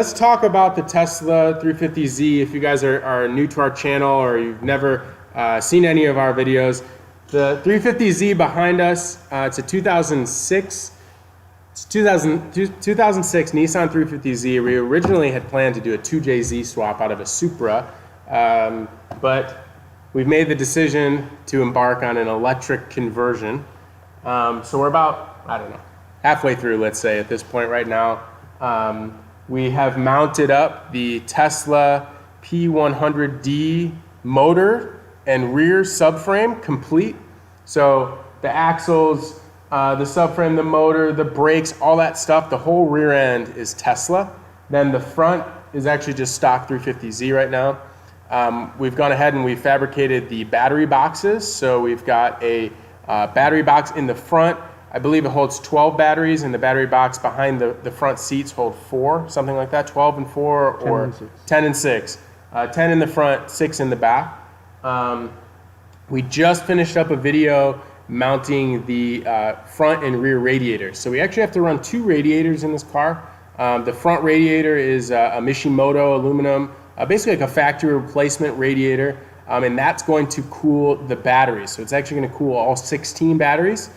Let's talk about the Tesla 350Z. If you guys are new to our channel or you've never seen any of our videos, the 350Z behind us, it's a 2006 Nissan 350Z. We originally had planned to do a 2JZ swap out of a Supra, but we've made the decision to embark on an electric conversion. So we're about, I don't know, halfway through, let's say, at this point right now. We have mounted up the Tesla P100D motor and rear subframe complete. So the axles, the subframe, the motor, the brakes, all that stuff, the whole rear end is Tesla. Then the front is actually just stock 350Z right now. We've gone ahead and we've fabricated the battery boxes. So we've got a battery box in the front. I believe it holds 12 batteries, and the battery box behind the front seats hold 4, something like that, 12 and 4, or 10 and 6. 10 in the front, 6 in the back. We just finished up a video mounting the front and rear radiators. So we actually have to run 2 radiators in this car. The front radiator is a Mishimoto aluminum, basically like a factory replacement radiator, and that's going to cool the batteries. So it's actually going to cool all 16 batteries.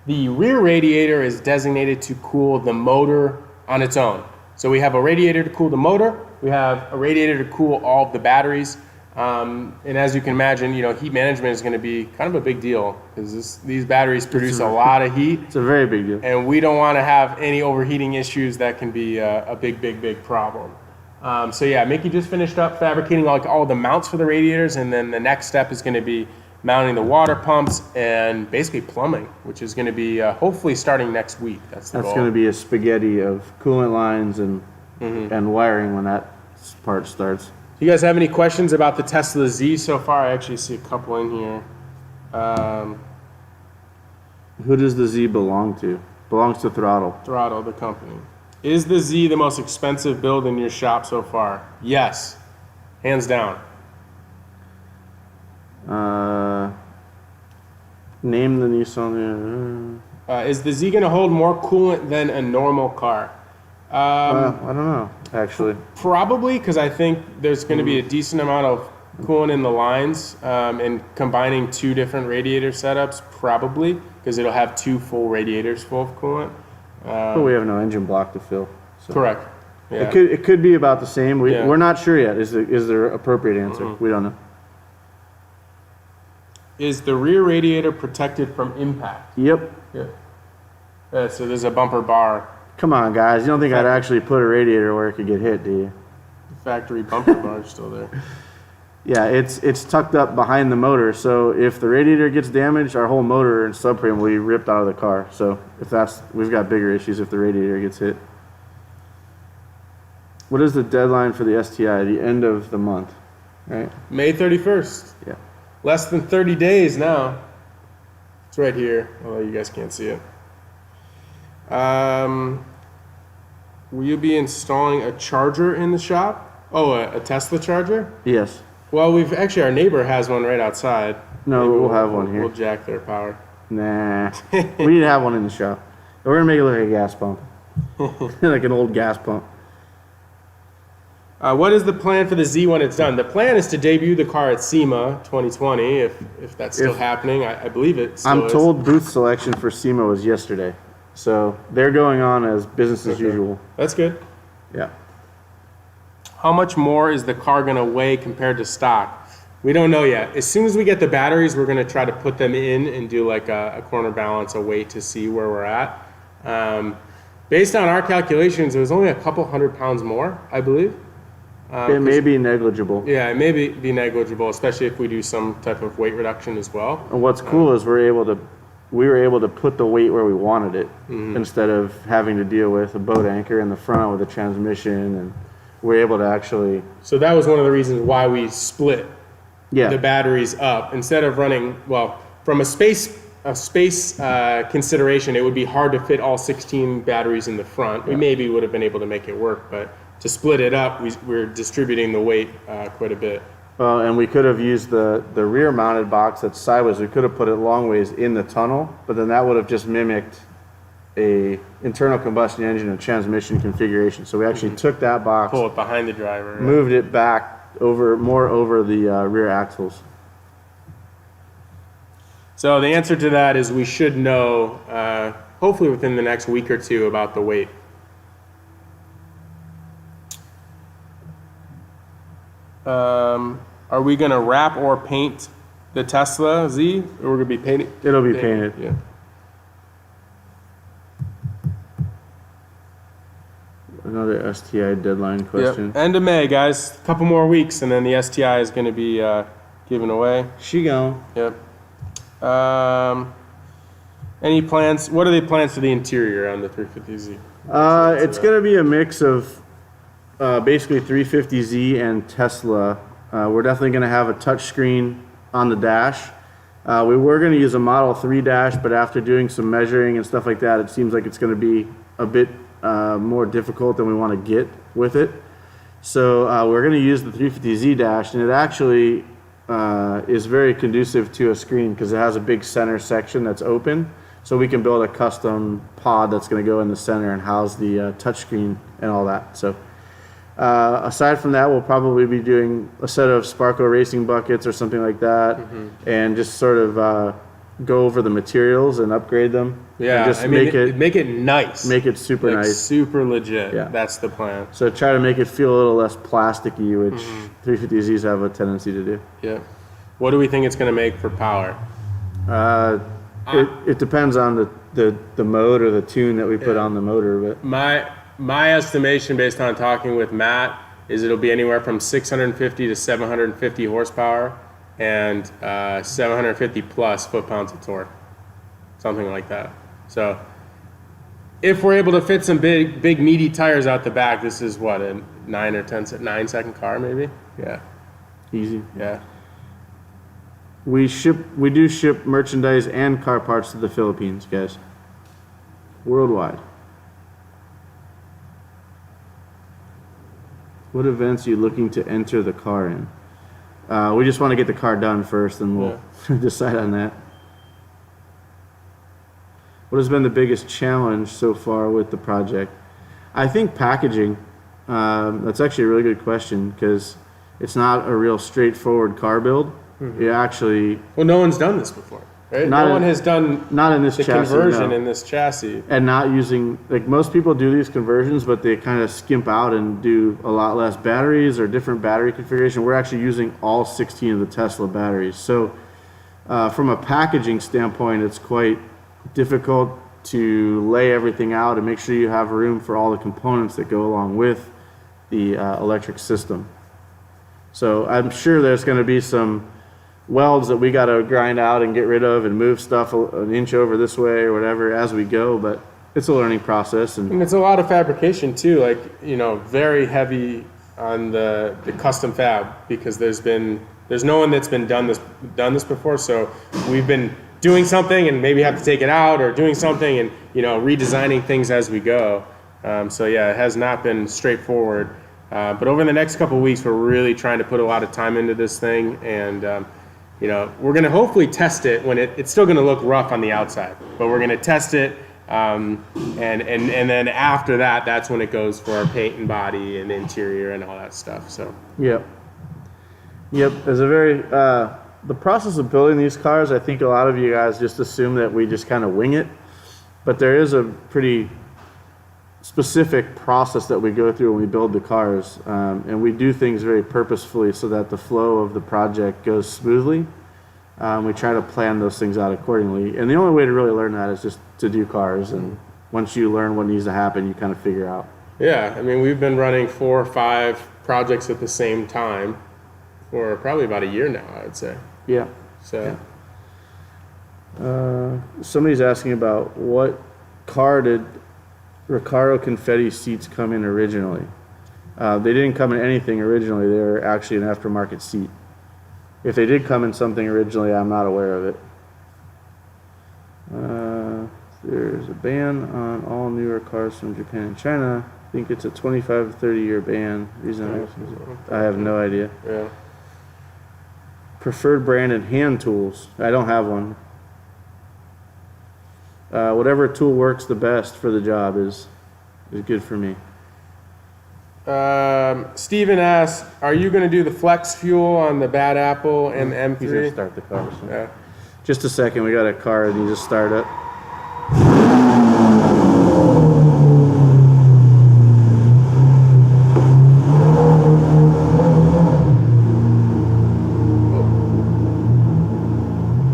The rear radiator is designated to cool the motor on its own. So we have a radiator to cool the motor, we have a radiator to cool all of the batteries, and as you can imagine, you know, heat management is going to be kind of a big deal because these batteries produce a lot of heat. It's a very big deal. And we don't want to have any overheating issues that can be a big problem. So yeah, Mickey just finished up fabricating all the mounts for the radiators, and then the next step is going to be mounting the water pumps and basically plumbing, which is going to be hopefully starting next week. That's going to be a spaghetti of coolant lines and wiring when that part starts. Do you guys have any questions about the Tesla Z so far? I actually see a couple in here. Who does the Z belong to? Belongs to Throtl. Throtl, the company. Is the Z the most expensive build in your shop so far? Yes, hands down. Name the Nissan. Is the Z going to hold more coolant than a normal car? I don't know, actually. Probably, because I think there's going to be a decent amount of coolant in the lines, and combining 2 different radiator setups, probably, because it'll have 2 full radiators full of coolant. But we have no engine block to fill. So. Correct. Yeah. It could be about the same. We're not sure yet. Is the appropriate answer? We don't know. Is the rear radiator protected from impact? Yep. Yeah. So there's a bumper bar. Come on, guys. You don't think I'd actually put a radiator where it could get hit, do you? The factory bumper bar is still there. Yeah, it's tucked up behind the motor, so if the radiator gets damaged, our whole motor and subframe will be ripped out of the car. So we've got bigger issues if the radiator gets hit. What is the deadline for the STI? The end of the month, right? May 31st. Yeah. Less than 30 days now. It's right here, although you guys can't see it. Will you be installing a charger in the shop? Oh, a Tesla charger? Yes. Well, our neighbor has one right outside. No, we'll have one here. We'll jack their power. Nah. We need to have one in the shop. We're going to make it look like a gas pump. Like an old gas pump. What is the plan for the Z when it's done? The plan is to debut the car at SEMA 2020, if that's still happening. I believe it still I'm told booth selection for SEMA was yesterday. So they're going on as business as usual. That's good. Yeah. How much more is the car going to weigh compared to stock? We don't know yet. As soon as we get the batteries, we're going to try to put them in and do like a corner balance, a weight to see where we're at. Based on our calculations, it was only a couple 100 pounds more, I believe. It may be negligible. Yeah, it may be negligible, especially if we do some type of weight reduction as well. And what's cool is we were able to put the weight where we wanted it, instead of having to deal with a boat anchor in the front with a transmission, and we're able to actually. So that was one of the reasons why we split the batteries up instead of running. Well, from a space consideration, it would be hard to fit all 16 batteries in the front. We maybe would have been able to make it work, but to split it up, we're distributing the weight quite a bit. Well, and we could have used the rear mounted box that's sideways. We could have put it long ways in the tunnel, but then that would have just mimicked a internal combustion engine and transmission configuration. So we actually took that box, Pull it behind the driver. moved it back more over the rear axles. So the answer to that is we should know, hopefully within the next week or two, about the weight. Are we going to wrap or paint the Tesla Z, or we're going to be painting? It'll be painted. Yeah. Another STI deadline question. Yep. End of May, guys. A couple more weeks, and then the STI is going to be given away. She gone. Yep. Any plans? What are the plans for the interior on the 350Z? It's going to be a mix of basically 350Z and Tesla. We're definitely going to have a touchscreen on the dash. We were going to use a Model 3 dash, but after doing some measuring and stuff like that, it seems like it's going to be a bit more difficult than we want to get with it. So we're going to use the 350Z dash, and it actually is very conducive to a screen because it has a big center section that's open. So we can build a custom pod that's going to go in the center and house the touchscreen and all that. So aside from that, we'll probably be doing a set of Sparco racing buckets or something like that, and just sort of go over the materials and upgrade them. Yeah, and just I mean, make it nice. Make it super like nice. Super legit. Yeah. That's the plan. So try to make it feel a little less plasticky, which 350Zs have a tendency to do. Yeah. What do we think it's going to make for power? It depends on the mode or the tune that we put on the motor. But My estimation, based on talking with Matt, is it'll be anywhere from 650 to 750 horsepower and 750 plus foot-pounds of torque, something like that. So if we're able to fit some big meaty tires out the back, this is what, a 9 second car maybe? Yeah. easy. Yeah. We do ship merchandise and car parts to the Philippines, guys. Worldwide. What events are you looking to enter the car in? We just want to get the car done first, and we'll decide on that. What has been the biggest challenge so far with the project? I think packaging. That's actually a really good question because it's not a real straightforward car build. You actually... Well, no one's done this before, right? No one has done not in this the chassis, conversion no. in this chassis. And not using... Like, most people do these conversions, but they kind of skimp out and do a lot less batteries or different battery configuration. We're actually using all 16 of the Tesla batteries. So, from a packaging standpoint, it's quite difficult to lay everything out and make sure you have room for all the components that go along with the electric system. So I'm sure there's going to be some welds that we got to grind out and get rid of and move stuff an inch over this way or whatever as we go, but it's a learning process. And it's a lot of fabrication too, like, you know, very heavy on the custom fab, because there's no one that's been done this before. So we've been doing something and maybe have to take it out, or doing something and, you know, redesigning things as we go. So yeah, it has not been straightforward. But over the next couple of weeks, we're really trying to put a lot of time into this thing, and you know, we're going to hopefully test it when it's still going to look rough on the outside, but we're going to test it, and then after that, that's when it goes for our paint and body and interior and all that stuff. So yep. There's a very the process of building these cars. I think a lot of you guys just assume that we just kind of wing it, but there is a pretty specific process that we go through when we build the cars, and we do things very purposefully so that the flow of the project goes smoothly. We try to plan those things out accordingly, and the only way to really learn that is just to do cars, and once you learn what needs to happen, you kind of figure out. Yeah, I mean, we've been running 4 or 5 projects at the same time for probably about a year now, I would say. Yeah. So Somebody's asking about what car did Recaro Confetti seats come in originally. They didn't come in anything originally. They were actually an aftermarket seat. If they did come in something originally, I'm not aware of it. There's a ban on all newer cars from Japan and China. I think it's a 25 to 30 year ban. Reason I have no idea. yeah. Preferred brand and hand tools. I don't have one. Whatever tool works the best for the job is good for me. Steven asks, are you going to do the flex fuel on the Bad Apple and the He's gonna M3? start the car. So. Yeah. Just a second, we got a car that needs to start up.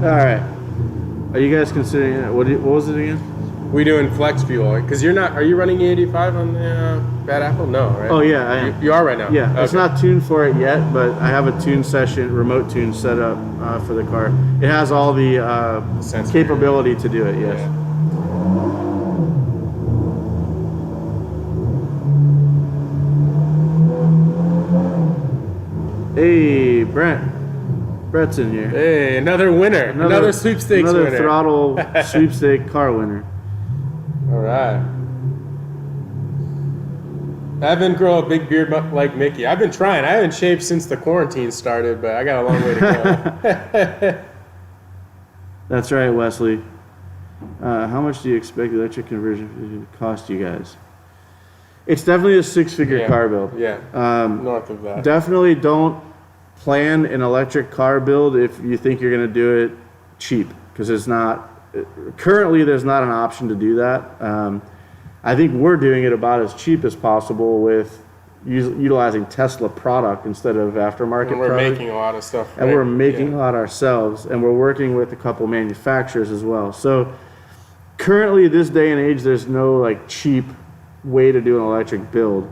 All right. Are you guys considering it? What was it again? We doing flex fuel because you're not. Are you running E85 on the Bad Apple? No, right? Oh yeah, I am. You are right now. Yeah, it's Okay. not tuned for it yet, but I have a tune session, remote tune set up for the car. It has all the Sensor. capability to do it. Yes. Yeah. Hey, Brent. Brett's in here. Hey, another winner. Another sweepstakes another winner. Throttle sweepstake car winner. All right. Evan grow a big beard like Mickey. I've been trying. I haven't shaved since the quarantine started, but I got a long way to go. That's right, Wesley. How much do you expect the electric conversion to cost you guys? It's definitely a six-figure Yeah. car build. Yeah. North of that. Definitely don't plan an electric car build if you think you're going to do it cheap, because it's not. Currently, there's not an option to do that. I think we're doing it about as cheap as possible with utilizing Tesla product instead of aftermarket And we're product. making a lot of stuff. And right? we're making Yeah. a lot ourselves, and we're working with a couple manufacturers as well. So currently, this day and age, there's no like cheap way to do an electric build.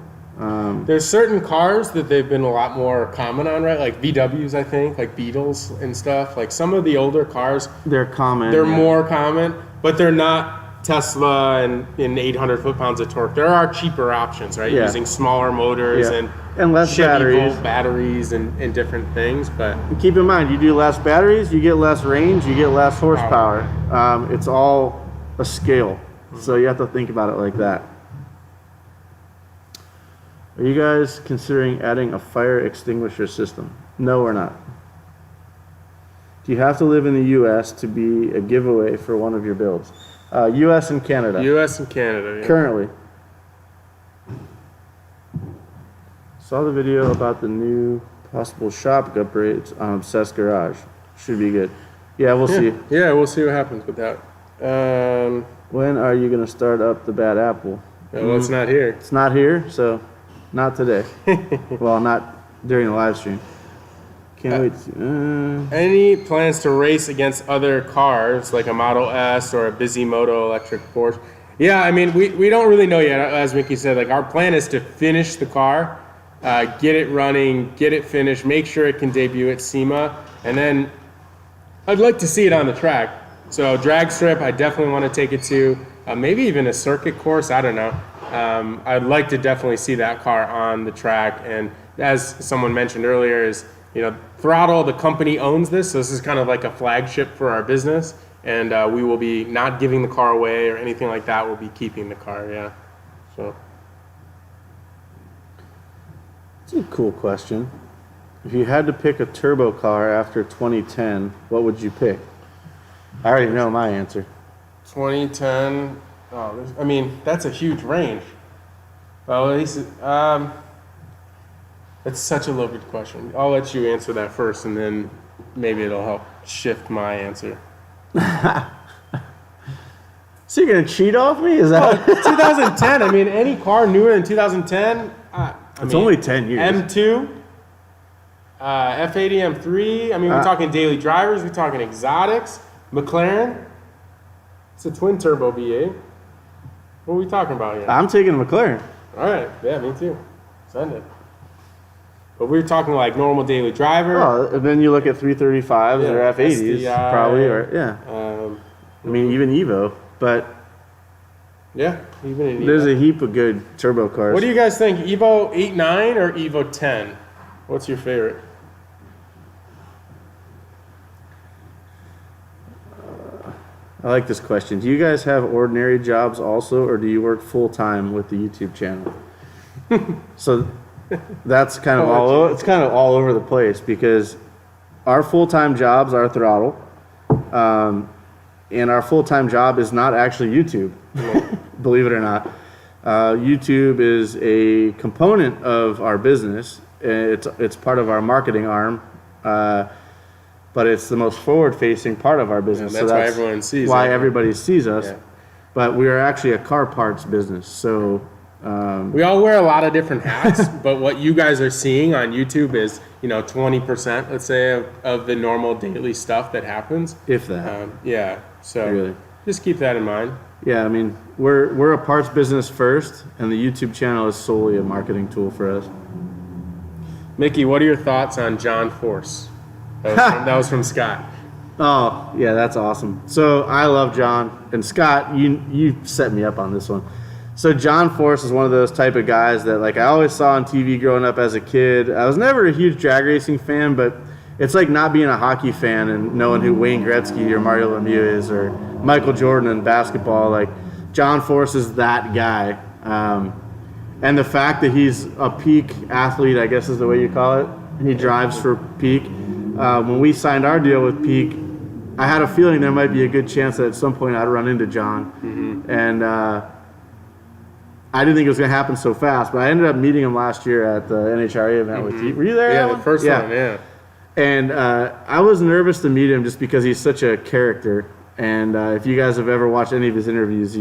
There's certain cars that they've been a lot more common on, right? Like VWs, I think, like Beetles and stuff. Like some of the older cars, They're common. they're yeah. more common, but they're not Tesla and in 800 foot-pounds of torque. There are cheaper options, right? Yeah. Using smaller motors Yeah. and less Chevy batteries. Volt batteries and different things, but Keep in mind, you do less batteries, you get less range, you get less horsepower. It's all a scale, so you have to think about it like that. Are you guys considering adding a fire extinguisher system? No, we're not. Do you have to live in the U.S. to be a giveaway for one of your builds? U.S. and Canada. U.S. and Canada. Yeah. Currently. Saw the video about the new possible shop upgrades on Obsessed Garage. Should be good. Yeah, we'll see. Yeah, we'll see what happens with that. When are you going to start up the Bad Apple? Well, it's not here. It's not here, so not today. Well, not during the live stream. Can't wait to see. Any plans to race against other cars like a Model S or a Bisimoto electric Porsche? Yeah, I mean, we don't really know yet. As Mickey said, like our plan is to finish the car, get it running, get it finished, make sure it can debut at SEMA, and then I'd like to see it on the track. So drag strip, I definitely want to take it to, maybe even a circuit course, I don't know. I'd like to definitely see that car on the track. And as someone mentioned earlier is, you know, Throtl, the company owns this, so this is kind of like a flagship for our business. And we will be not giving the car away or anything like that. We'll be keeping the car, yeah. So. It's a cool question. If you had to pick a turbo car after 2010, what would you pick? I already know my answer. 2010, I mean, that's a huge range. Well, at least, it's such a loaded question. I'll let you answer that first, and then maybe it'll help shift my answer. So you're gonna cheat off me? Is that? 2010, I mean, any car newer than 2010, It's only 10 years. M2, F80, M3, I mean, we're talking daily drivers, we're talking exotics, McLaren, it's a twin turbo V8. What are we talking about here? I'm taking a McLaren. All right, yeah, me too. Send it. But we're talking like normal daily driver. Oh, and then you look at 335s Yeah, or F80s, SDI, probably, or yeah. I mean, even Evo, but Yeah, even in there's Evo. a heap of good turbo cars. What do you guys think? Evo 8.9 or Evo 10? What's your favorite? I like this question. Do you guys have ordinary jobs also, or do you work full time with the YouTube channel? So that's kind of it's kind of all over the place because our full time jobs are Throtl. and our full-time job is not actually YouTube, believe it or not. YouTube is a component of our business. It's part of our marketing arm, but it's the most forward-facing part of our business. And that's why everyone sees why it. everybody sees us. Yeah. But we are actually a car parts business, so we all wear a lot of different hats, but what you guys are seeing on YouTube is, 20%, let's say, of the normal daily stuff that happens. if that. Yeah, so Really. just keep that in mind. Yeah, I mean, we're a parts business first, and the YouTube channel is solely a marketing tool for us. Mickey, what are your thoughts on John Force? That was from Scott. Oh, yeah, that's awesome. So I love John. And Scott, you set me up on this one. So John Force is one of those type of guys that like I always saw on TV growing up as a kid. I was never a huge drag racing fan, but it's like not being a hockey fan and knowing who Wayne Gretzky or Mario Lemieux is or Michael Jordan in basketball. Like John Force is that guy. And the fact that he's a peak athlete, I guess is the way you call it. He drives for Peak. When we signed our deal with Peak, I had a feeling there might be a good chance that at some point I'd run into John. Mm-hmm. And I didn't think it was going to happen so fast, but I ended up meeting him last year at the NHRA event with you. Were you there? Yeah, Alan? the first one, yeah. And I was nervous to meet him just because he's such a character. And if you guys have ever watched any of his interviews,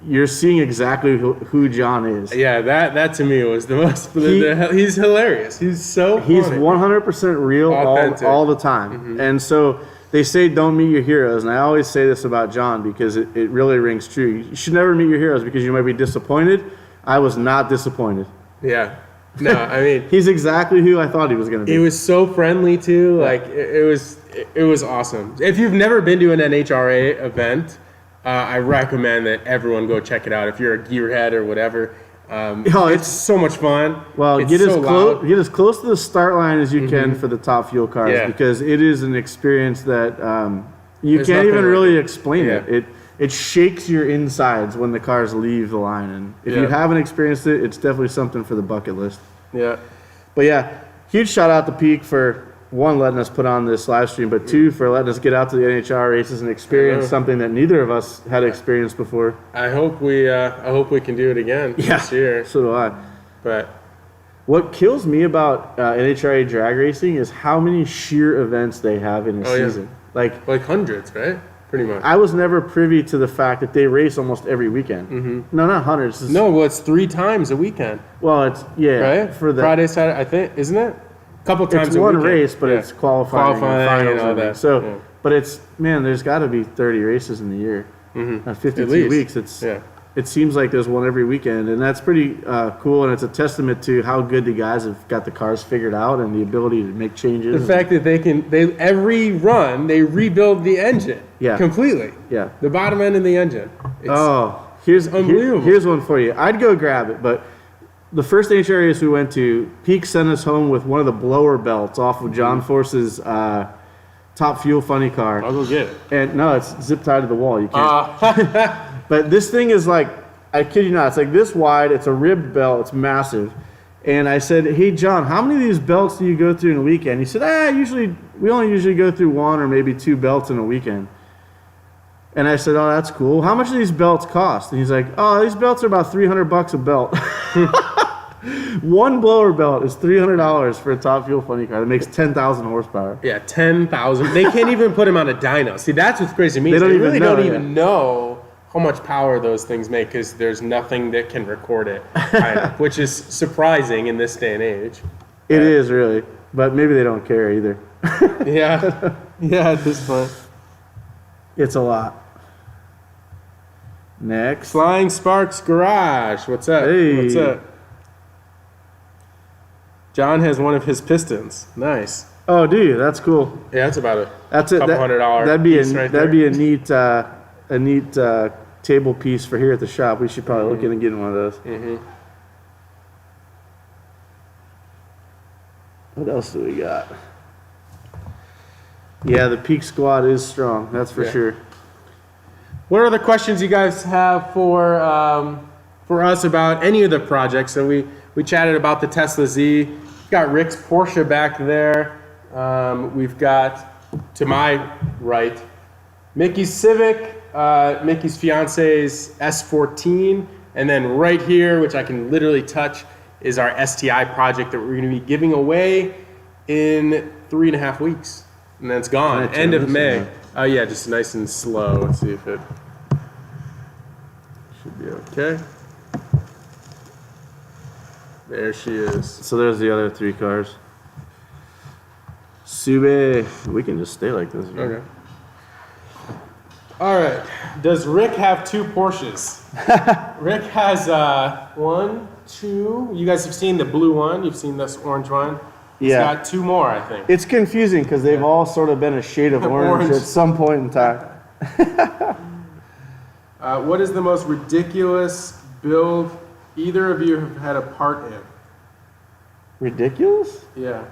you're seeing exactly who John is. Yeah, that to me was the most. He's hilarious. He's so funny. He's 100% real all the time. Mm-hmm. And so they say don't meet your heroes. And I always say this about John because it really rings true. You should never meet your heroes because you might be disappointed. I was not disappointed. Yeah. No, I mean. He's exactly who I thought he was going to be. He was so friendly too. Like it was awesome. If you've never been to an NHRA event, I recommend that everyone go check it out. If you're a gearhead or whatever, it's so much fun. Well, get as close to the start line as you can for the top fuel cars because it is an experience that you can't even really explain it. It shakes your insides when the cars leave the line, and if you haven't experienced it, it's definitely something for the bucket list. Yeah, but yeah, huge shout out to Peak for one, letting us put on this live stream, but two, for letting us get out to the NHR races and experience something that neither of us had experienced before. I hope we can do it again this year. So do I. But what kills me about NHRA drag racing is how many sheer events they have in a season. Yeah. Like hundreds, right? Pretty much. I was never privy to the fact that they race almost every weekend. Mm-hmm. No, not hundreds. It's 3 times a weekend. Well, it's right for the Friday, Saturday. I think, isn't it? Couple times it's a one weekend. race, but it's qualifying and finals and all that. So, but there's got to be 30 races in the year. 52 weeks. It seems like there's one every weekend, and that's pretty cool. And it's a testament to how good the guys have got the cars figured out and the ability to make changes. The fact that every run they rebuild the engine completely. Yeah, the bottom end of the engine. Here's unbelievable. Here's one for you. I'd go grab it, but. The first NHRA race we went to, Peak sent us home with one of the blower belts off of John Force's top fuel funny car. I'll go get it. And no, it's zip tied to the wall. You can't. But this thing is like, I kid you not, it's like this wide. It's a ribbed belt. It's massive. And I said, hey, John, how many of these belts do you go through in a weekend? He said, we only usually go through 1 or maybe 2 belts in a weekend. And I said, oh, that's cool. How much do these belts cost? And he's like, oh, these belts are about $300 a belt. One blower belt is $300 for a top fuel funny car that makes 10,000 horsepower. Yeah, 10,000. They can't even put them on a dyno. See, that's what's crazy to me. They really don't even know how much power those things make because there's nothing that can record it, which is surprising in this day and age. It is really, but maybe they don't care either. Yeah, at this point. It's a lot. Next. Flying Sparks Garage. What's up? Hey. What's up? John has one of his pistons. Nice. Oh, do you? That's cool. Yeah, that's about That's a couple $100 that'd be piece right there. That'd be a neat table piece for here at the shop. We should probably look into getting one of those. Mm-hmm. What else do we got? Yeah, the Peak squad is strong. That's for sure. What other questions you guys have for us about any of the projects? So we chatted about the Tesla Z. We've got Rick's Porsche back there. We've got, to my right, Mickey's Civic, Mickey's fiance's S14, and then right here, which I can literally touch, is our STI project that we're going to be giving away in 3.5 weeks. And then it's gone. End of May. Oh yeah, just nice and slow. Let's see if it should be okay. There she is. So there's the other 3 cars. Sube, we can just stay like this. Okay. All right. Does Rick have 2 Porsches? Rick has 1, 2. You guys have seen the blue one. You've seen this orange one. He's got 2 more, I think. It's confusing because they've all sort of been a shade of orange at some point in time. What is the most ridiculous build either of you have had a part in? Ridiculous? Yeah.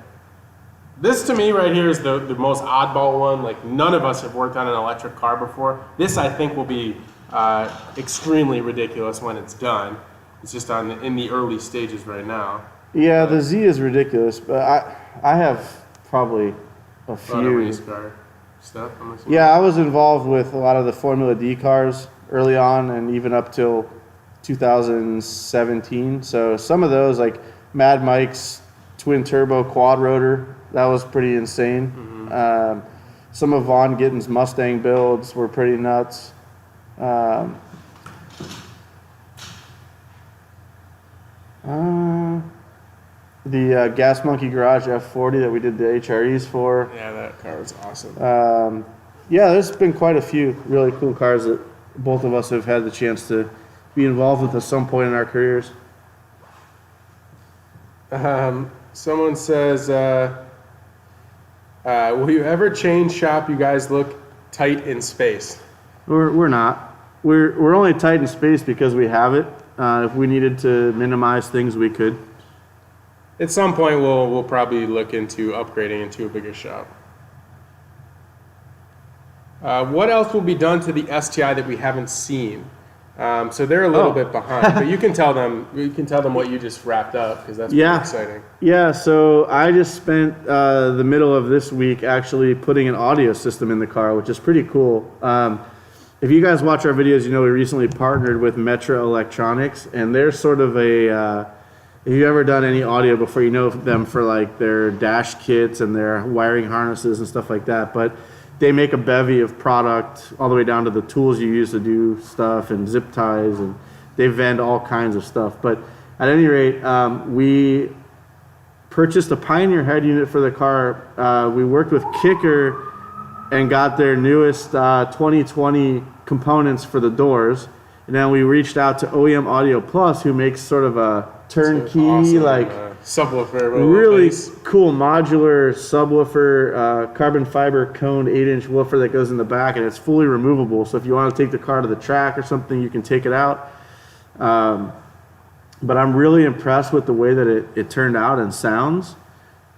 This to me right here is the most oddball one. Like none of us have worked on an electric car before. This I think will be extremely ridiculous when it's done. It's just in the early stages right now. Yeah, the Z is ridiculous, but I have probably a few. A lot of race car stuff, I'm assuming. Yeah, I was involved with a lot of the Formula D cars early on and even up till 2017. So some of those, like Mad Mike's twin turbo quad rotor, that was pretty insane. Mm-hmm. Some of Von Gitten's Mustang builds were pretty nuts. The Gas Monkey Garage F40 that we did the HREs for. Yeah, that car was awesome. Yeah, there's been quite a few really cool cars that both of us have had the chance to be involved with at some point in our careers. Someone says, will you ever change shop? You guys look tight in space. We're not. We're only tight in space because we have it. If we needed to minimize things, we could. At some point, we'll probably look into upgrading into a bigger shop. What else will be done to the STI that we haven't seen? So they're a little bit behind, but you can tell them. You can tell them what you just wrapped up because that's pretty exciting. Yeah. So I just spent the middle of this week actually putting an audio system in the car, which is pretty cool. If you guys watch our videos, you know we recently partnered with Metra Electronics, and they're sort of a. If you've ever done any audio before, you know them for like their dash kits and their wiring harnesses and stuff like that. But they make a bevy of product all the way down to the tools you use to do stuff and zip ties, and they vend all kinds of stuff. But at any rate, we purchased a Pioneer head unit for the car. We worked with Kicker and got their newest 2020 components for the doors. And then we reached out to OEM Audio Plus, who makes sort of a turnkey, awesome, like subwoofer, really cool modular subwoofer, carbon fiber coned 8-inch woofer that goes in the back, and it's fully removable. So if you want to take the car to the track or something, you can take it out. But I'm really impressed with the way that it turned out and sounds.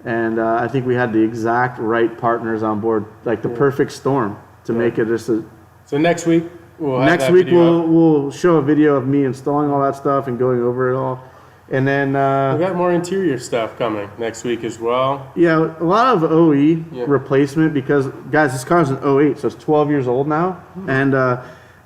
And I think we had the exact right partners on board, like the perfect storm to make it just a... So next week, we'll show a video of me installing all that stuff and going over it all. And then we got more interior stuff coming next week as well. Yeah, a lot of OE replacement because, guys, this car's an 08, so it's 12 years old now. And,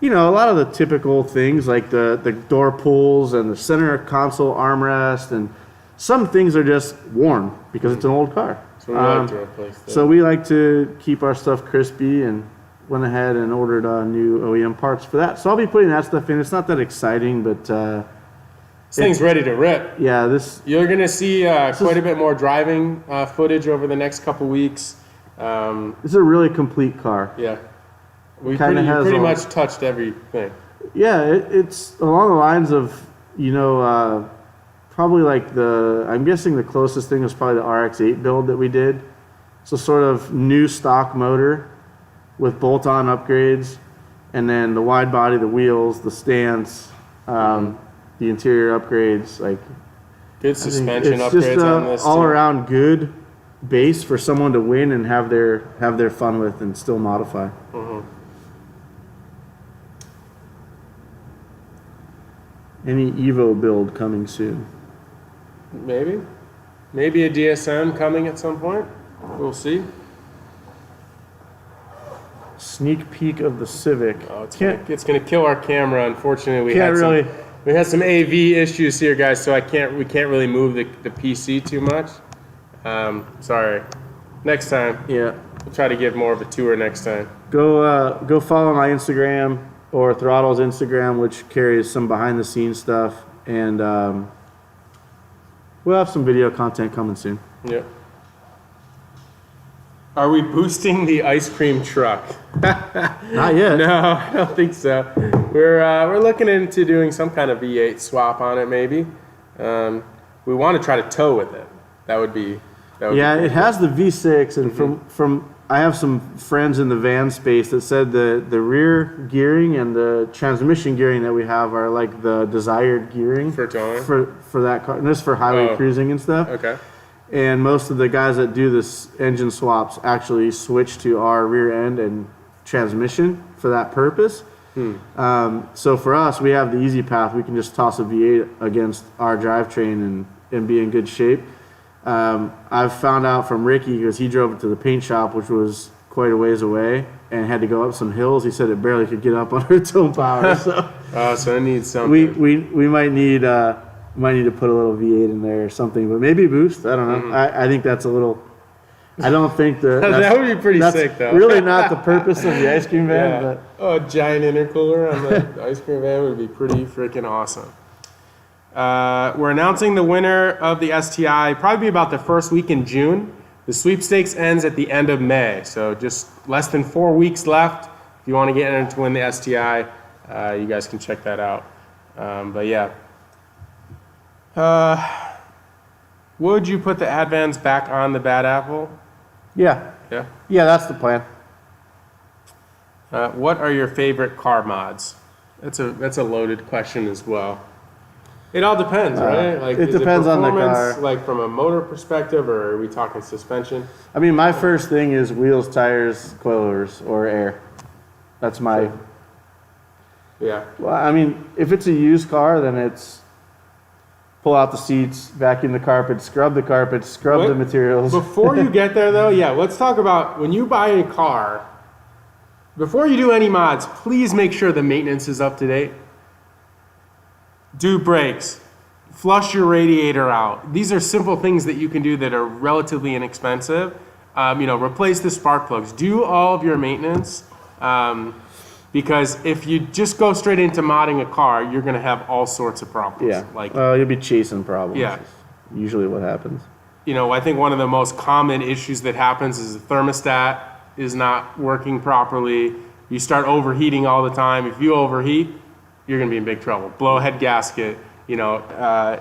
you know, a lot of the typical things like the door pulls and the center console armrest, and some things are just worn because it's an old car. So we like to replace that. So we like to keep our stuff crispy and went ahead and ordered new OEM parts for that. So I'll be putting that stuff in. It's not that exciting, but... this thing's ready to rip. Yeah, you're going to see quite a bit more driving footage over the next couple weeks. This is a really complete car. Yeah. We pretty much touched everything. Yeah, it's along the lines of, you know, probably like I'm guessing the closest thing was probably the RX-8 build that we did. So sort of new stock motor with bolt-on upgrades, and then the wide body, the wheels, the stance, the interior upgrades, like good suspension upgrades on this. All around good base for someone to win and have their fun with and still modify. Any Evo build coming soon? Maybe a DSM coming at some point. We'll see. sneak peek of the Civic. Oh, it's gonna kill our camera. Unfortunately, we had some AV issues here, guys, so we can't really move the PC too much. Sorry. Next time. Yeah. We'll try to give more of a tour next time. Go follow my Instagram or Throttle's Instagram, which carries some behind the scenes stuff, and we'll have some video content coming soon. Yep. Are we boosting the ice cream truck? Not yet. No, I don't think so. We're looking into doing some kind of V8 swap on it, maybe. We want to try to tow with it. That would be Yeah, cool. it has the V6, and from I have some friends in the van space that said the rear gearing and the transmission gearing that we have are like the desired gearing For towing? for that car, and this is for highway cruising and stuff. Okay. And most of the guys that do this engine swaps actually switch to our rear end and transmission for that purpose. So for us, we have the easy path. We can just toss a V8 against our drivetrain and be in good shape. I've found out from Ricky, because he drove it to the paint shop, which was quite a ways away, and had to go up some hills. He said it barely could get up on her tone power. So, so it needs something. we might need to put a little V8 in there or something, but maybe boost. I don't know. I think that's a little. I don't think that would be pretty sick, though. Really not the purpose of the ice cream van. Yeah. But A giant intercooler on the ice cream van would be pretty freaking awesome. We're announcing the winner of the STI probably about the first week in June. The sweepstakes ends at the end of May, so just less than 4 weeks left. If you want to get in to win the STI, you guys can check that out. But yeah. Would you put the Advans back on the Bad Apple? yeah, Yeah. that's the plan. What are your favorite car mods? That's a loaded question as well. It all depends, right? Like, it is depends on the performance, car. like from a motor perspective, or are we talking suspension? I mean, my first thing is wheels, tires, coilovers, or air. That's my. Yeah. Well, I mean, if it's a used car, then it's pull out the seats, vacuum the carpet, scrub the materials. Before you get there, though, yeah, let's talk about when you buy a car. Before you do any mods, please make sure the maintenance is up to date. Do brakes, flush your radiator out. These are simple things that you can do that are relatively inexpensive. Replace the spark plugs. Do all of your maintenance, because if you just go straight into modding a car, you're going to have all sorts of problems. Yeah, you'll be chasing problems. Yeah. Usually what happens. I think one of the most common issues that happens is the thermostat is not working properly. You start overheating all the time. If you overheat, you're going to be in big trouble. Blow head gasket, you're going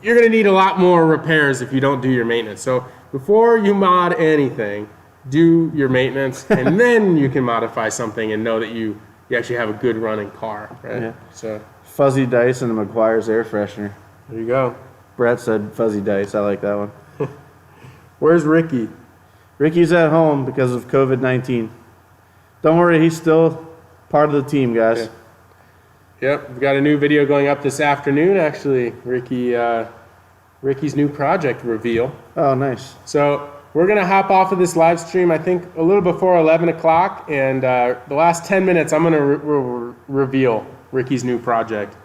to need a lot more repairs if you don't do your maintenance. So before you mod anything, do your maintenance, and then you can modify something and know that you actually have a good running car, right? Yeah. So Fuzzy dice and the McGuire's air freshener. there you go. Brett said fuzzy dice. I like that one. Where's Ricky? Ricky's at home because of COVID-19. Don't worry, he's still part of the team, guys. Yeah. Yep, we've got a new video going up this afternoon, actually. Ricky's new project reveal. Oh, nice. So we're going to hop off of this live stream, I think, a little before 11 o'clock. And the last 10 minutes, I'm going to reveal Ricky's new project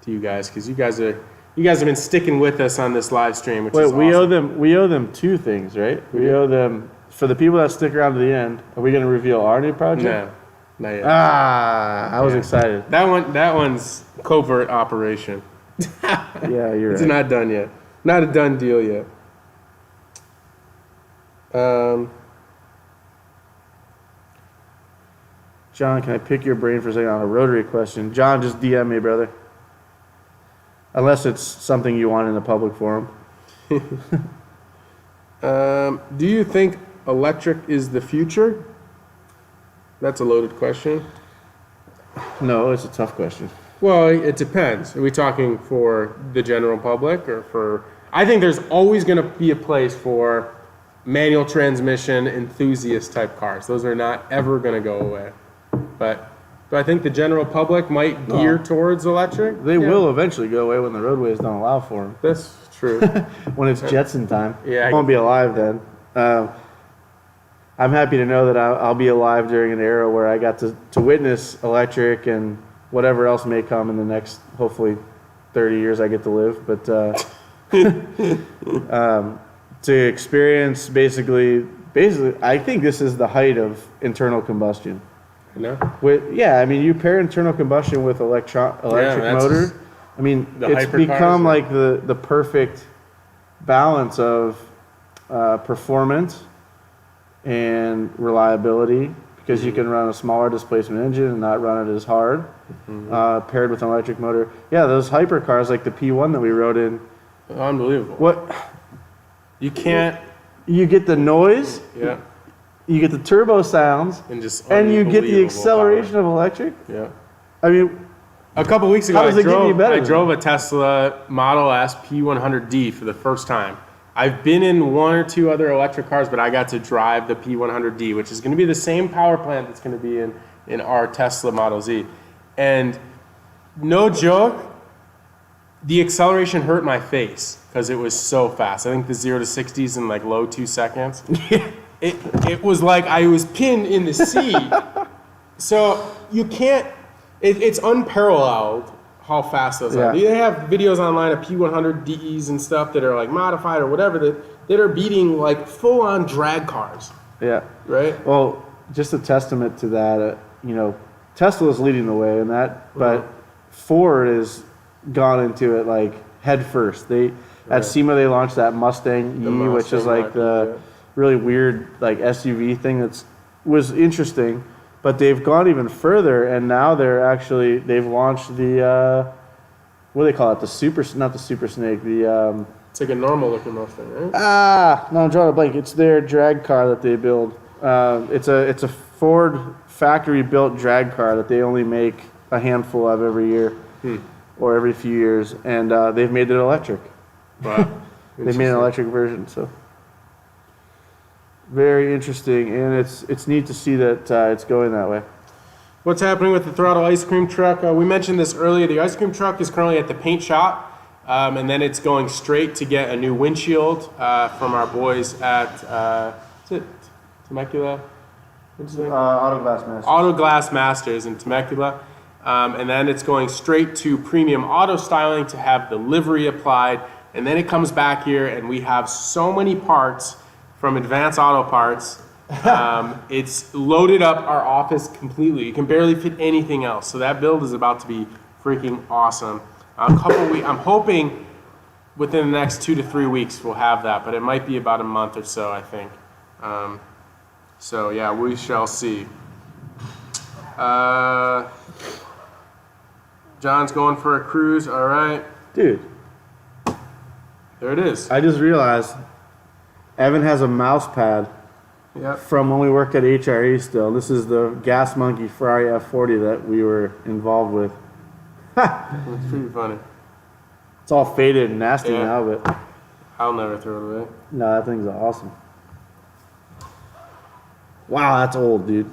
to you guys, because you guys have been sticking with us on this live stream, which is awesome. we owe them two things, right? We owe them, for the people that stick around to the end, are we going to reveal our new project? No, not yet. I was excited. That one's covert operation. Yeah, you're It's right. not done yet. Not a done deal yet. John, can I pick your brain for a second on a rotary question? John, just DM me, brother. Unless it's something you want in a public forum. Do you think electric is the future? That's a loaded question. No, it's a tough question. Well, it depends. Are we talking for the general public or for... I think there's always going to be a place for manual transmission enthusiast type cars. Those are not ever going to go away. But do I think the general public might gear towards electric? They will eventually go away when the roadways don't allow for them. That's true. When it's Jetson time. Yeah, I won't be alive then. I'm happy to know that I'll be alive during an era where I got to witness electric and whatever else may come in the next, hopefully, 30 years I get to live. But to experience basically, I think this is the height of internal combustion. No? Yeah, I mean, you pair internal combustion with electric motor. I mean, it's become like the perfect balance of performance and reliability, because you can run a smaller displacement engine and not run it as hard, paired with an electric motor. Yeah, those hypercars like the P1 that we rode in. Unbelievable. What? You can't. You get the noise. Yeah. You get the turbo sounds. And you get the acceleration of electric. Yeah. I mean, a couple weeks ago, I drove a Tesla Model S P100D for the first time. I've been in one or two other electric cars, but I got to drive the P100D, which is going to be the same power plant that's going to be in our Tesla Model Z. And no joke, the acceleration hurt my face because it was so fast. I think the 0 to 60s in like low 2 seconds. It was like I was pinned in the seat. So you can't, it's unparalleled how fast those are. They have videos online of P100Ds and stuff that are like modified or whatever that are beating like full-on drag cars. Yeah. Right? Well, just a testament to that, Tesla is leading the way in that, but Ford has gone into it like head first. At SEMA they launched that Mustang E, which is like the really weird like SUV thing was interesting. But they've gone even further, and now they've launched the, what do they call it? Not the Super Snake, the... it's like a normal looking Mustang, right? No, I'm drawing a blank. It's their drag car that they build. It's a Ford factory-built drag car that they only make a handful of every year, or every few years, and they've made it electric. Wow. They've made an electric version, so... Very interesting, and it's neat to see that it's going that way. What's happening with the Throtl ice cream truck? We mentioned this earlier. The ice cream truck is currently at the paint shop, and then it's going straight to get a new windshield from our boys at is it Temecula? Auto Glass Masters. Auto Glass Masters in Temecula, and then it's going straight to Premium Auto Styling to have the livery applied, and then it comes back here, and we have so many parts from Advanced Auto Parts. It's loaded up our office completely. You can barely fit anything else. So that build is about to be freaking awesome. I'm hoping within the next 2 to 3 weeks we'll have that, but it might be about a month or so, I think. So yeah, we shall see. John's going for a cruise. All right. Dude. There it is. I just realized Evan has a mouse pad from when we worked at HRE still. This is the Gas Monkey Ferrari F40 that we were involved with. That's pretty funny. It's all faded and nasty now, but... I'll never throw it away. No, that thing's awesome. Wow, that's old, dude.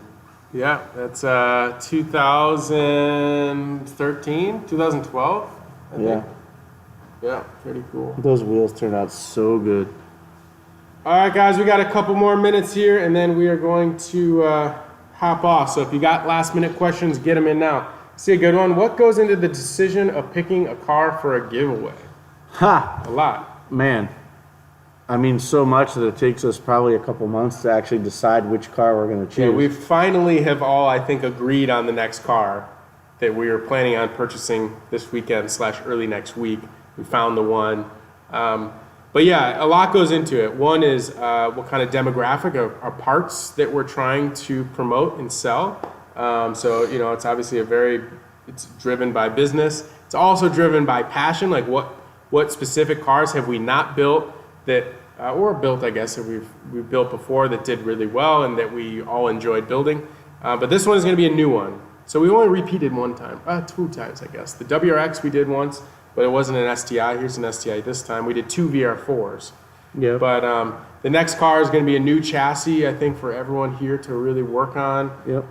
Yeah, that's 2013, 2012, I think. Yeah, pretty cool. Those wheels turned out so good. All right, guys, we got a couple more minutes here, and then we are going to hop off. So if you got last-minute questions, get them in now. See a good one. What goes into the decision of picking a car for a giveaway? Ha! A lot. Man. I mean, so much that it takes us probably a couple months to actually decide which car we're going to choose. Yeah, we finally have all, I think, agreed on the next car that we are planning on purchasing this weekend / early next week. We found the one. But yeah, a lot goes into it. One is what kind of demographic are parts that we're trying to promote and sell. So, it's obviously it's driven by business. It's also driven by passion, like what specific cars have we not built that, or built, I guess, that we've built before that did really well and that we all enjoyed building. But this one is going to be a new one. So we only repeated 2 times, I guess. The WRX we did once, but it wasn't an STI. Here's an STI this time. We did 2 VR4s. Yeah. But the next car is going to be a new chassis, I think, for everyone here to really work on. Yep.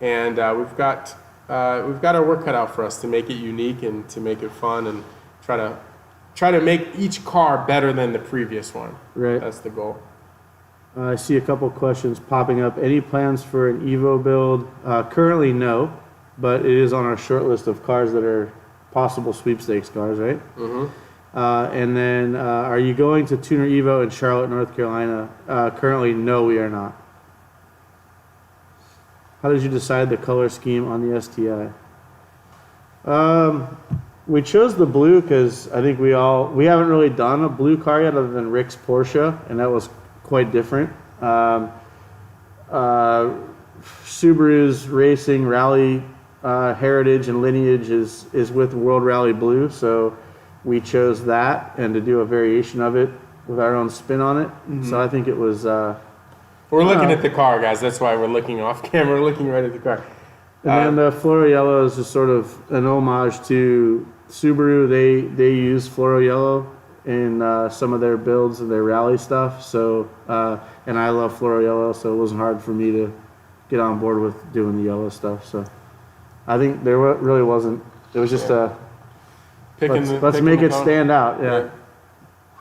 And we've got our work cut out for us to make it unique and to make it fun and try to make each car better than the previous one. Right. That's the goal. I see a couple questions popping up. Any plans for an Evo build? Currently, no, but it is on our short list of cars that are possible sweepstakes cars, right? And then, are you going to Tuner Evo in Charlotte, North Carolina? Currently, no, we are not. How did you decide the color scheme on the STI? We chose the blue because I think we haven't really done a blue car yet other than Rick's Porsche, and that was quite different. Subaru's racing rally heritage and lineage is with World Rally Blue, so we chose that and to do a variation of it with our own spin on it. So I think it was... we're looking at the car, guys. That's why we're looking off camera. We're looking right at the car. And then the Fluoro Yellow is just sort of an homage to Subaru. They use Fluoro Yellow in some of their builds and their rally stuff. So, and I love Fluoro Yellow, so it wasn't hard for me to get on board with doing the yellow stuff. So I think there really wasn't. It was just let's make it stand out.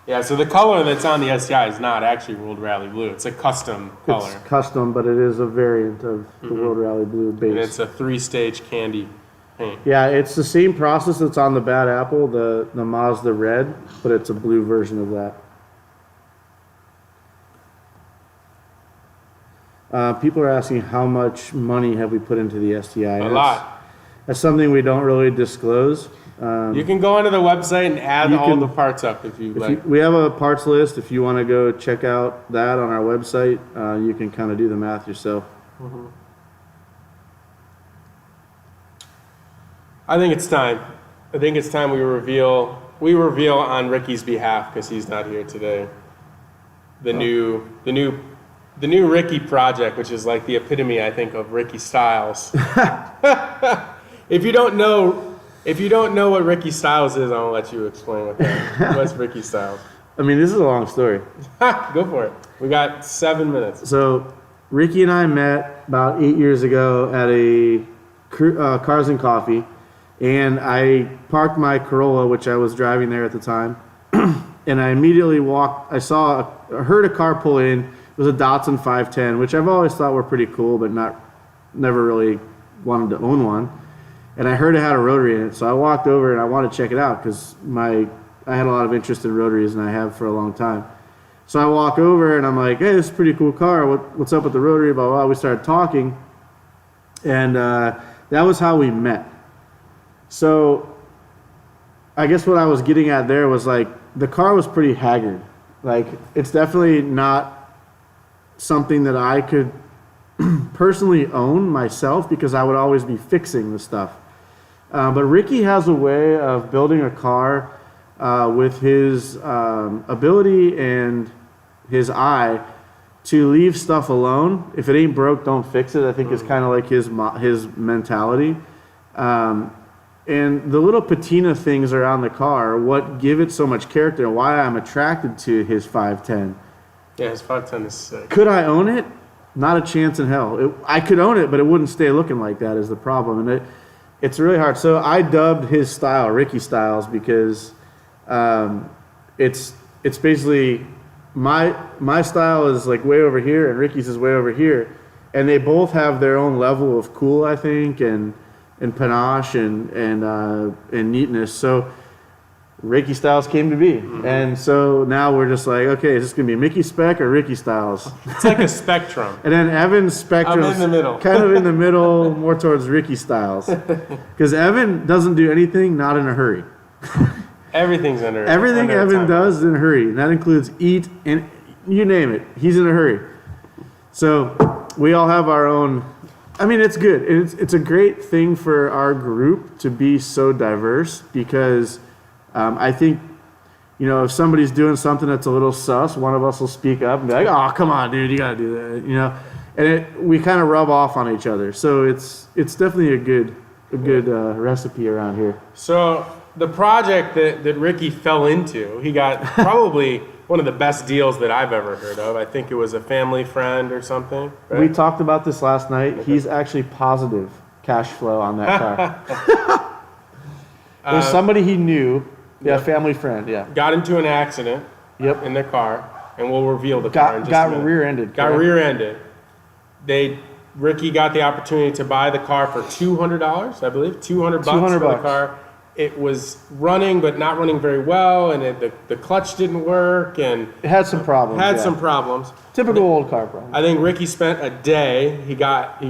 Yeah, so the color that's on the STI is not actually World Rally Blue. It's a custom color. It's custom, but it is a variant of the World Rally Blue base. And it's a 3-stage candy paint. Yeah, it's the same process that's on the Bad Apple, the Mazda Red, but it's a blue version of that. People are asking how much money have we put into the STI. A lot. That's something we don't really disclose. You can go onto the website and add all the parts up if you like. We have a parts list. If you want to go check out that on our website, you can kind of do the math yourself. I think it's time. I think it's time we reveal on Ricky's behalf, because he's not here today, the new Ricky project, which is like the epitome, I think, of Ricky Styles. If you don't know what Ricky Styles is, I'll let you explain what that is. What's Ricky Styles? I mean, this is a long story. Go for it. We got 7 minutes. So, Ricky and I met about 8 years ago at a Cars and Coffee, and I parked my Corolla, which I was driving there at the time, and I immediately heard a car pull in. It was a Datsun 510, which I've always thought were pretty cool, but never really wanted to own one. And I heard it had a rotary in it, so I walked over and I wanted to check it out because I had a lot of interest in rotaries, and I have for a long time. So I walk over and I'm like, hey, this is a pretty cool car. What's up with the rotary? Blah, blah, blah. We started talking, and that was how we met. So I guess what I was getting at there was, like, the car was pretty haggard. Like, it's definitely not something that I could personally own myself because I would always be fixing the stuff. But Ricky has a way of building a car with his ability and his eye to leave stuff alone. If it ain't broke, don't fix it. I think is kind of like his mentality. And the little patina things around the car are what give it so much character and why I'm attracted to his 510. Yeah, his 510 is sick. Could I own it? Not a chance in hell. I could own it, but it wouldn't stay looking like that is the problem. And it's really hard. So I dubbed his style Ricky Styles because it's basically my style is like way over here and Ricky's is way over here. And they both have their own level of cool, I think, and panache and neatness. So Ricky Styles came to be. And so now we're just like, okay, is this going to be Mickey Spec or Ricky Styles? It's like a spectrum. And then Evan's spectrum I'm in the middle. kind of in the middle, more towards Ricky Styles. Because Evan doesn't do anything not in a hurry. Everything's under Everything Evan does is in a hurry. And that includes eat and you name it. He's in a hurry. So we all have our own. I mean, it's good. It's a great thing for our group to be so diverse because I think, if somebody's doing something that's a little sus, one of us will speak up and be like, oh, come on, dude, you got to do that, And we kind of rub off on each other. So it's definitely a good recipe around here. So the project that Ricky fell into, he got probably one of the best deals that I've ever heard of. I think it was a family friend or something. Right? We talked about this last night. Okay. He's actually positive cash flow on that car. There's somebody he knew. Yeah, family friend, yeah. Got into an accident in the car. and we'll reveal the car in just a Got minute. rear-ended. Got correct? rear-ended. Ricky got the opportunity to buy the car for $200, I believe, $200 for the car. It was running, but not running very well, and the clutch didn't work, and It had some problems. had yeah. some problems. Typical old car problem. I think Ricky spent a day. He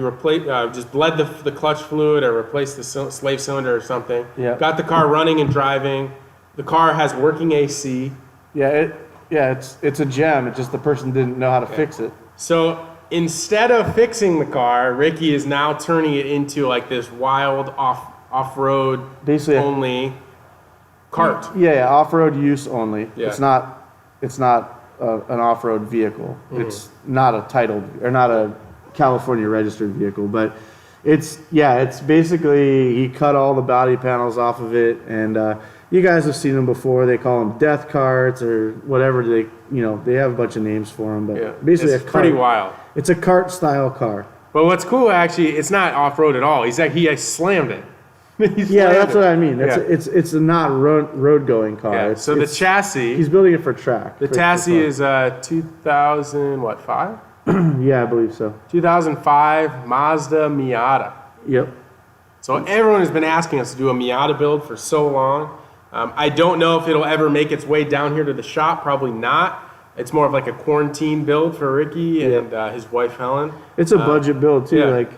replaced, just bled the clutch fluid or replaced the slave cylinder or something. Yeah. Got the car running and driving. The car has working AC. Yeah, it's a gem. It's just the person didn't know how to fix it. So instead of fixing the car, Ricky is now turning it into like this wild off-road Basically only cart. Yeah, off-road use only. Yeah. It's not an off-road vehicle. It's not a titled or not a California registered vehicle, but it's basically he cut all the body panels off of it, and you guys have seen them before. They call them death carts or whatever. They have a bunch of names for them, but basically It's pretty wild. It's a cart style car. But what's cool, actually, it's not off-road at all. He slammed it. Yeah, that's what I mean. It's a not road going car. Yeah. So the chassis. He's building it for track. The chassis is 2005? Yeah, I believe so. 2005 Mazda Miata. Yep. So everyone has been asking us to do a Miata build for so long. I don't know if it'll ever make its way down here to the shop. Probably not. It's more of like a quarantine build for Ricky and his wife Helen. It's a budget build too. yeah. Like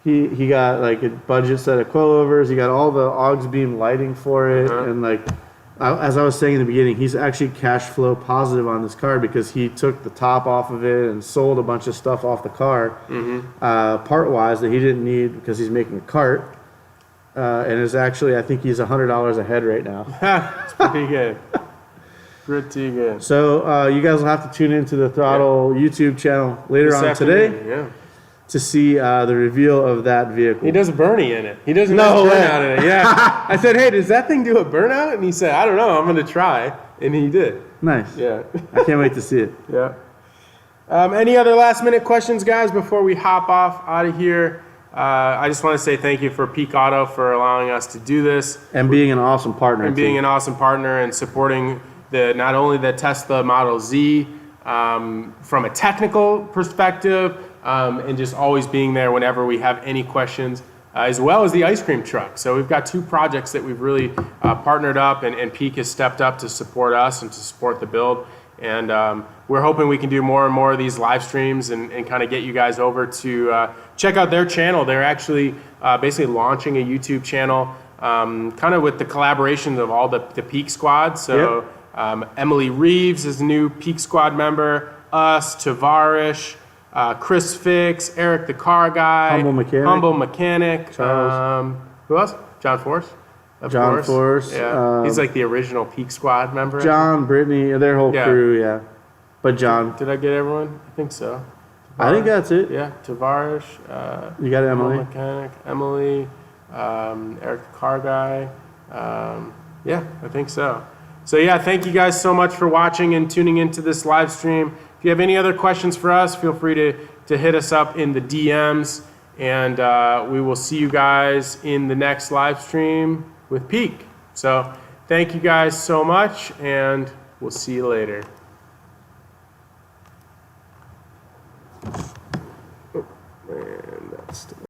he got like a budget set of coilovers. He got all the aux beam lighting for it, and like as I was saying in the beginning, he's actually cash flow positive on this car because he took the top off of it and sold a bunch of stuff off the car, part wise that he didn't need because he's making a cart. And is actually, I think he's $100 ahead right now. It's pretty good. Pretty good. So you guys will have to tune into the Throtl YouTube channel later This on today afternoon, to see the reveal of that vehicle. He does a Bernie in it. He does a No nice way. burnout in it. Yeah. I said, hey, does that thing do a burnout? And he said, I don't know. I'm going to try. And he did. Nice. Yeah. I can't wait to see it. Yeah. Any other last minute questions, guys, before we hop off out of here? I just want to say thank you for Peak Auto for allowing us to do this. And being an awesome partner. And being an awesome partner and supporting not only the Tesla Model Z from a technical perspective, and just always being there whenever we have any questions, as well as the ice cream truck. So we've got two projects that we've really partnered up, and Peak has stepped up to support us and to support the build. And we're hoping we can do more and more of these live streams and kind of get you guys over to check out their channel. They're actually basically launching a YouTube channel, kind of with the collaborations of all the Peak Squad. So Emily Reeves is a new Peak Squad member, us, Tavarish, Chris Fix, Eric the Car Guy, Humble Mechanic, Charles. Who else? John Force. John Force. Yeah. He's like the original Peak Squad member. John, Brittany, their whole crew, yeah. But John. Did I get everyone? I think so. I think that's it. Yeah, Tavarish. You got Emily. Mechanic, Emily, Eric the Car Guy. Yeah, I think so. So yeah, thank you guys so much for watching and tuning into this live stream. If you have any other questions for us, feel free to hit us up in the DMs, and we will see you guys in the next live stream with Peak. So thank you guys so much, and we'll see you later. Oh, and that's